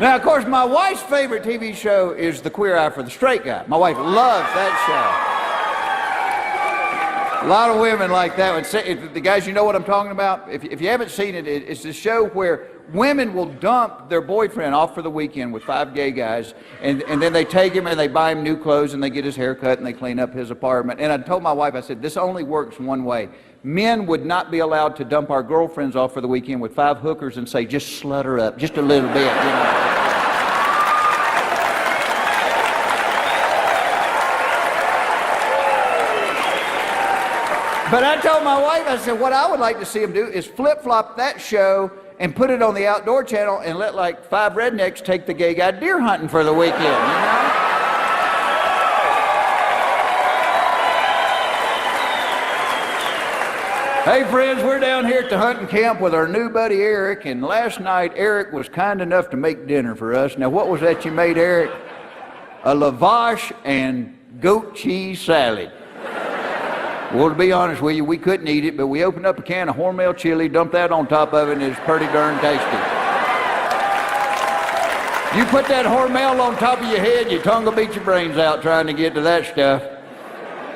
Now, of course, my wife's favorite TV show is The Queer Eye for the Straight Guy. My wife loves that show. A lot of women like that one. The guys, you know what I'm talking about? If you haven't seen it, it's a show where women will dump their boyfriend off for the weekend with 5 gay guys, and then they take him and they buy him new clothes and they get his hair cut and they clean up his apartment. And I told my wife, I said, this only works one way. Men would not be allowed to dump our girlfriends off for the weekend with 5 hookers and say, just slut her up, just a little bit, you know. But I told my wife, I said, what I would like to see him do is flip-flop that show and put it on the Outdoor Channel and let like 5 rednecks take the gay guy deer hunting for the weekend, you know? Hey friends, we're down here at the hunting camp with our new buddy Eric, and last night Eric was kind enough to make dinner for us. Now what was that you made, Eric? A lavash and goat cheese salad. Well, to be honest with you, we couldn't eat it, but we opened up a can of Hormel chili, dumped that on top of it, and it's pretty darn tasty. You put that Hormel on top of your head, your tongue will beat your brains out trying to get to that stuff.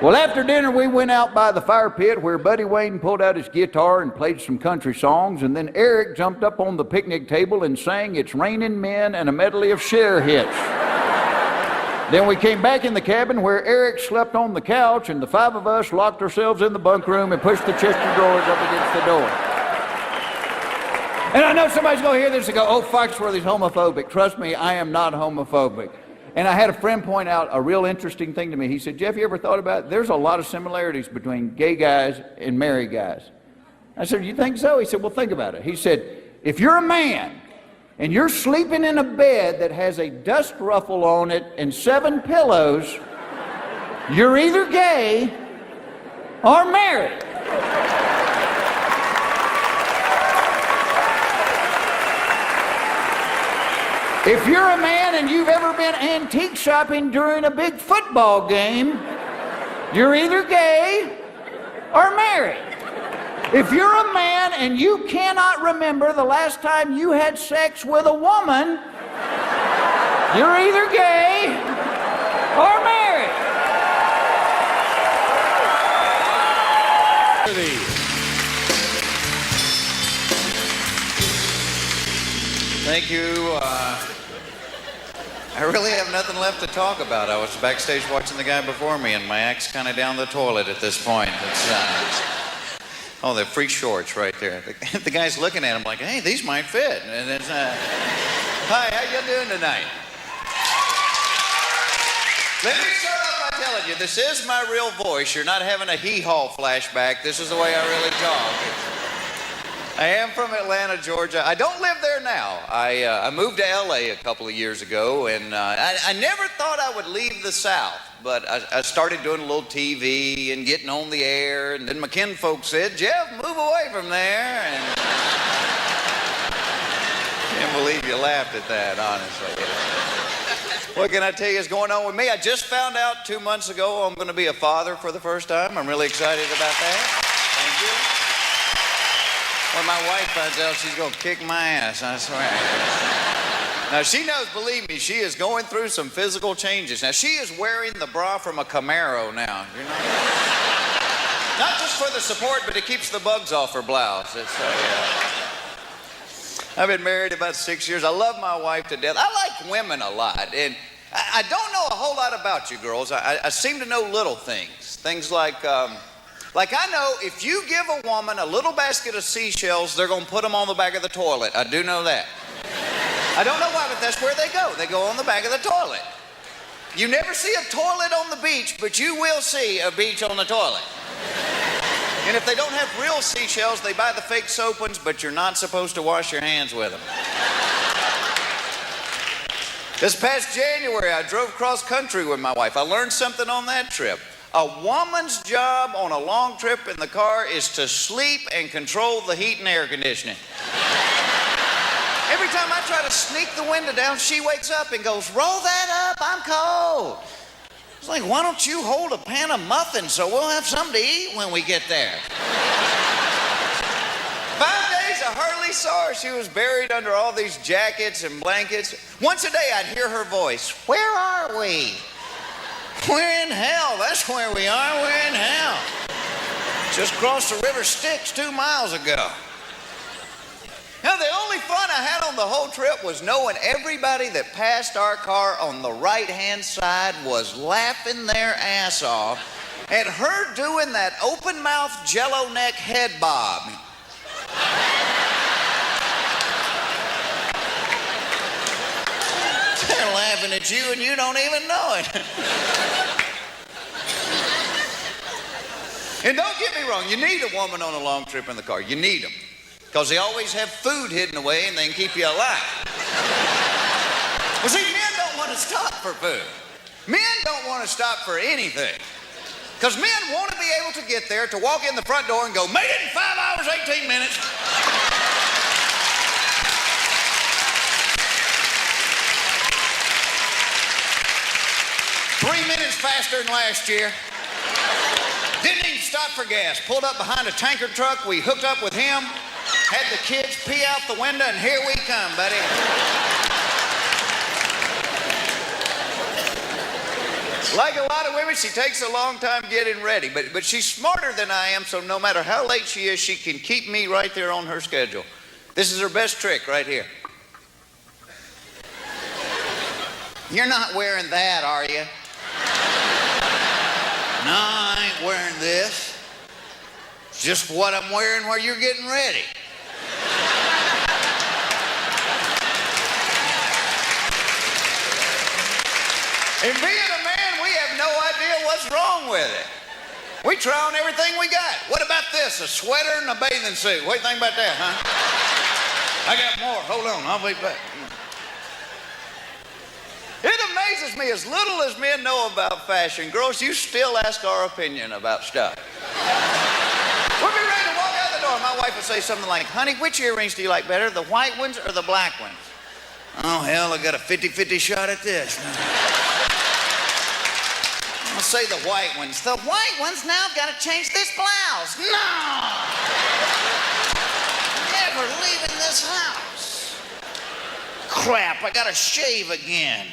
Well, after dinner, we went out by the fire pit where Buddy Wayne pulled out his guitar and played some country songs, and then Eric jumped up on the picnic table and sang It's Raining Men and a medley of Cher hits. Then we came back in the cabin where Eric slept on the couch, and the 5 of us locked ourselves in the bunk room and pushed the chest of drawers up against the door. And I know somebody's going to hear this and go, oh, Foxworthy's homophobic. Trust me, I am not homophobic. And I had a friend point out a real interesting thing to me. He said, Jeff, you ever thought about it? There's a lot of similarities between gay guys and married guys. I said, you think so? He said, well, think about it. He said, if you're a man and you're sleeping in a bed that has a dust ruffle on it and 7 pillows, you're either gay or married. If you're a man and you've ever been antique shopping during a big football game, you're either gay or married. If you're a man and you cannot remember the last time you had sex with a woman, you're either gay or married. Thank you. I really have nothing left to talk about. I was backstage watching the guy before me, and my act's kind of down the toilet at this point. Oh, they're free shorts right there. The guy's looking at them like, hey, these might fit. And it's, hi, how you doing tonight? Let me start off by telling you, this is my real voice. You're not having a hee-haw flashback. This is the way I really talk. I am from Atlanta, Georgia. I don't live there now. I moved to LA a couple of years ago, and I never thought I would leave the South, but I started doing a little TV and getting on the air, and then my kinfolk said, Jeff, move away from there. And can't believe you laughed at that, honestly. What can I tell you is going on with me? I just found out 2 months ago I'm going to be a father for the first time. I'm really excited about that. Thank you. When my wife finds out, she's going to kick my ass, I swear. Now, she knows, believe me, she is going through some physical changes. Now, she is wearing the bra from a Camaro now. You know? Not just for the support, but it keeps the bugs off her blouse. I've been married about 6 years. I love my wife to death. I like women a lot, and I don't know a whole lot about you girls. I seem to know little things. Things like I know if you give a woman a little basket of seashells, they're going to put them on the back of the toilet. I do know that. I don't know why, but that's where they go. They go on the back of the toilet. You never see a toilet on the beach, but you will see a beach on the toilet. And if they don't have real seashells, they buy the fake soap ones, but you're not supposed to wash your hands with them. This past January, I drove cross country with my wife. I learned something on that trip. A woman's job on a long trip in the car is to sleep and control the heat and air conditioning. Every time I try to sneak the window down, she wakes up and goes, roll that up, I'm cold. It's like, why don't you hold a pan of muffins so we'll have something to eat when we get there? 5 days I hardly saw her. She was buried under all these jackets and blankets. Once a day, I'd hear her voice. Where are we? We're in hell. That's where we are. We're in hell. Just crossed the River Styx 2 miles ago. Now, the only fun I had on the whole trip was knowing everybody that passed our car on the right-hand side was laughing their ass off at her doing that open-mouth jello neck head bob. They're laughing at you and you don't even know it. And don't get me wrong, you need a woman on a long trip in the car. You need them. Because they always have food hidden away and they can keep you alive. Well, see, men don't want to stop for food. Men don't want to stop for anything. Because men want to be able to get there, to walk in the front door and go, made it in 5 hours, 18 minutes. Three minutes faster than last year. Didn't even stop for gas. Pulled up behind a tanker truck. We hooked up with him. Had the kids pee out the window, and here we come, buddy. Like a lot of women, she takes a long time getting ready, but she's smarter than I am, so no matter how late she is, she can keep me right there on her schedule. This is her best trick right here. You're not wearing that, are you? No, I ain't wearing this. It's just what I'm wearing while you're getting ready. And being a man, we have no idea what's wrong with it. We try on everything we got. What about this? A sweater and a bathing suit. What do you think about that, huh? I got more. Hold on, I'll be back. It amazes me, as little as men know about fashion, girls, you still ask our opinion about stuff. We'll be ready to walk out the door. My wife will say something like, honey, which earrings do you like better, the white ones or the black ones? Oh, hell, I got a 50-50 shot at this. I'll say the white ones. The white ones, now I've got to change this blouse. No! Never leaving this house. Crap, I got to shave again.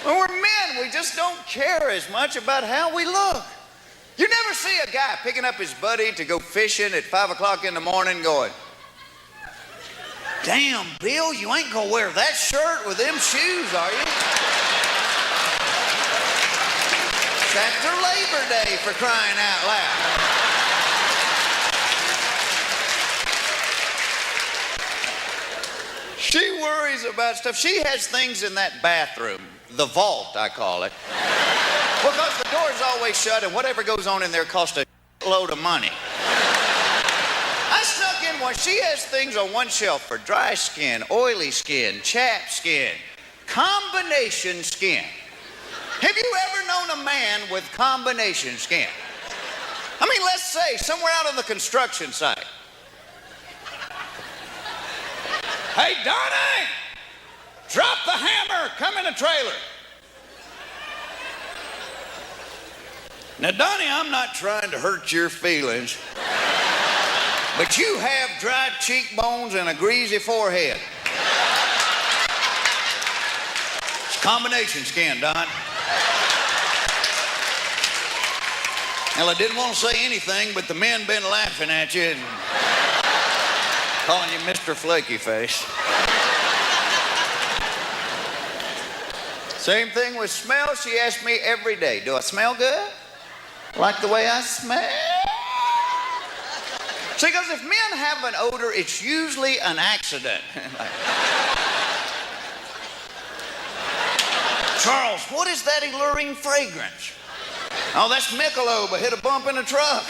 When we're men, we just don't care as much about how we look. You never see a guy picking up his buddy to go fishing at 5 o'clock in the morning going, damn, Bill, you ain't gonna wear that shirt with them shoes, are you? It's after Labor Day, for crying out loud. She worries about stuff. She has things in that bathroom, the vault, I call it, because the door's always shut and whatever goes on in there costs a load of money. I snuck in one. She has things on one shelf for dry skin, oily skin, chapped skin, combination skin. Have you ever known a man with combination skin? I mean, let's say somewhere out on the construction site. Hey, Donnie, drop the hammer, come in a trailer. Now, Donnie, I'm not trying to hurt your feelings, but you have dry cheekbones and a greasy forehead. It's combination skin, Don. Well, I didn't want to say anything, but the men been laughing at you and calling you Mr. Flaky Face. Same thing with smell. She asks me every day, do I smell good? Like the way I smell? See, because if men have an odor, it's usually an accident. Charles, what is that alluring fragrance? Oh, that's Michelob. I hit a bump in the truck.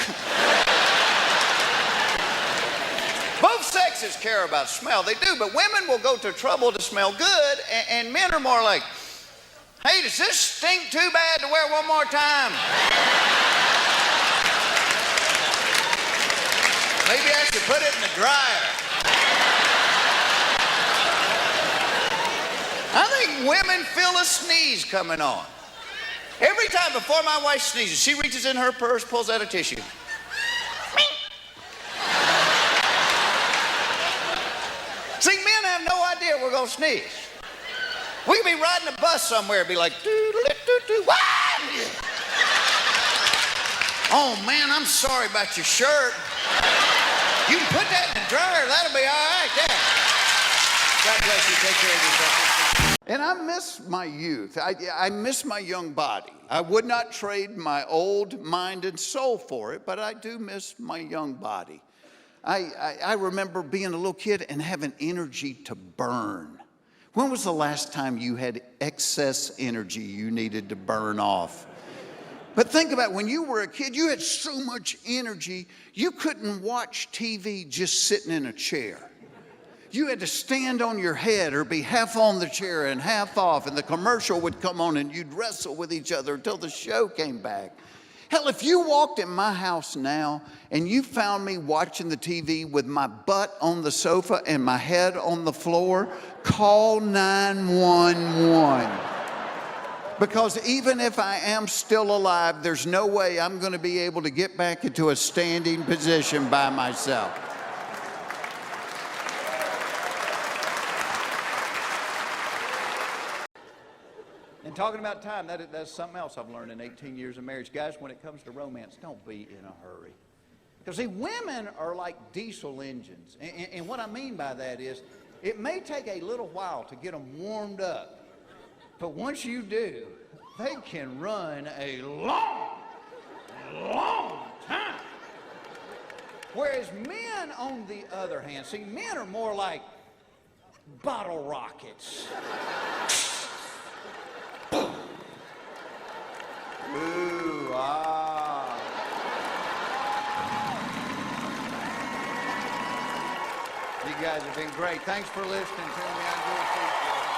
Both sexes care about smell. They do, but women will go to trouble to smell good, and men are more like, hey, does this stink too bad to wear one more time? Maybe I should put it in the dryer. I think women feel a sneeze coming on. Every time before my wife sneezes, she reaches in her purse, pulls out a tissue. scared we're gonna sneeze. We could be riding a bus somewhere, be like, doo-doo-doo-doo, wah! Oh man, I'm sorry about your shirt. You can put that in the dryer, that'll be all right there. God bless you, take care of yourself. And I miss my youth. I miss my young body. I would not trade my old mind and soul for it, but I do miss my young body. I remember being a little kid and having energy to burn. When was the last time you had excess energy you needed to burn off? But think about when you were a kid, you had so much energy, you couldn't watch TV just sitting in a chair. You had to stand on your head or be half on the chair and half off, and the commercial would come on and you'd wrestle with each other until the show came back. Hell, if you walked in my house now and you found me watching the TV with my butt on the sofa and my head on the floor, call 911. Because even if I am still alive, there's no way I'm going to be able to get back into a standing position by myself. And talking about time, that's something else I've learned in 18 years of marriage. Guys, when it comes to romance, don't be in a hurry. Because see, women are like diesel engines. And what I mean by that is, it may take a little while to get them warmed up. But once you do, they can run a long, long time. Whereas men, on the other hand, see, men are more like bottle rockets. Ooh, ah. You guys have been great. Thanks for listening to me. I do appreciate it.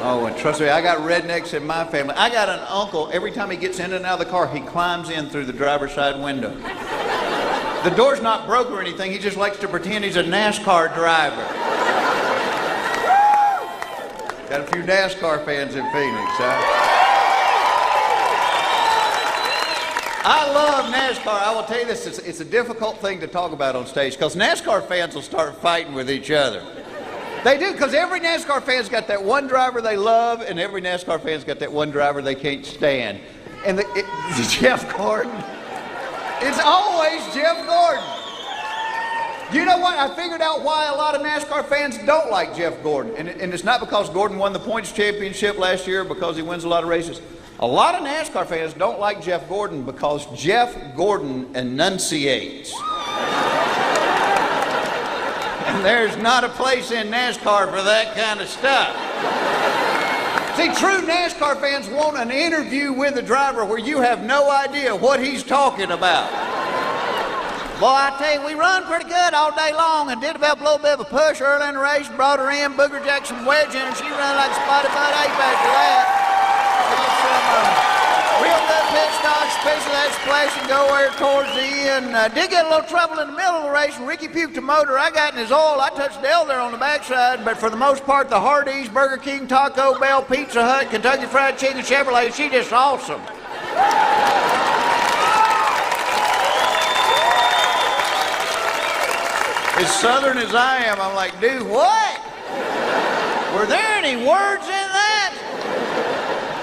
Oh, and trust me, I got rednecks in my family. I got an uncle, every time he gets in and out of the car, he climbs in through the driver's side window. The door's not broke or anything. He just likes to pretend he's a NASCAR driver. Got a few NASCAR fans in Phoenix, huh? I love NASCAR. I will tell you this, it's a difficult thing to talk about on stage because NASCAR fans will start fighting with each other. They do, because every NASCAR fan's got that one driver they love, and every NASCAR fan's got that one driver they can't stand. And Jeff Gordon. It's always Jeff Gordon. You know what? I figured out why a lot of NASCAR fans don't like Jeff Gordon. And it's not because Gordon won the points championship last year, because he wins a lot of races. A lot of NASCAR fans don't like Jeff Gordon because Jeff Gordon enunciates. And there's not a place in NASCAR for that kind of stuff. See, true NASCAR fans want an interview with the driver where you have no idea what he's talking about. Boy, I tell you, we run pretty good all day long and did develop a little bit of a push early in the race, brought her in, Booger Jackson wedge in, and she ran like a spotted butt ape after that. Real good pit stop, especially that splash and go there towards the end. Did get a little trouble in the middle of the race, and Ricky puked the motor. I got in his oil. I touched the L there on the backside, but for the most part, the Hardee's, Burger King, Taco Bell, Pizza Hut, Kentucky Fried Chicken, Chevrolet, she just awesome. As southern as I am, I'm like, dude, what? Were there any words in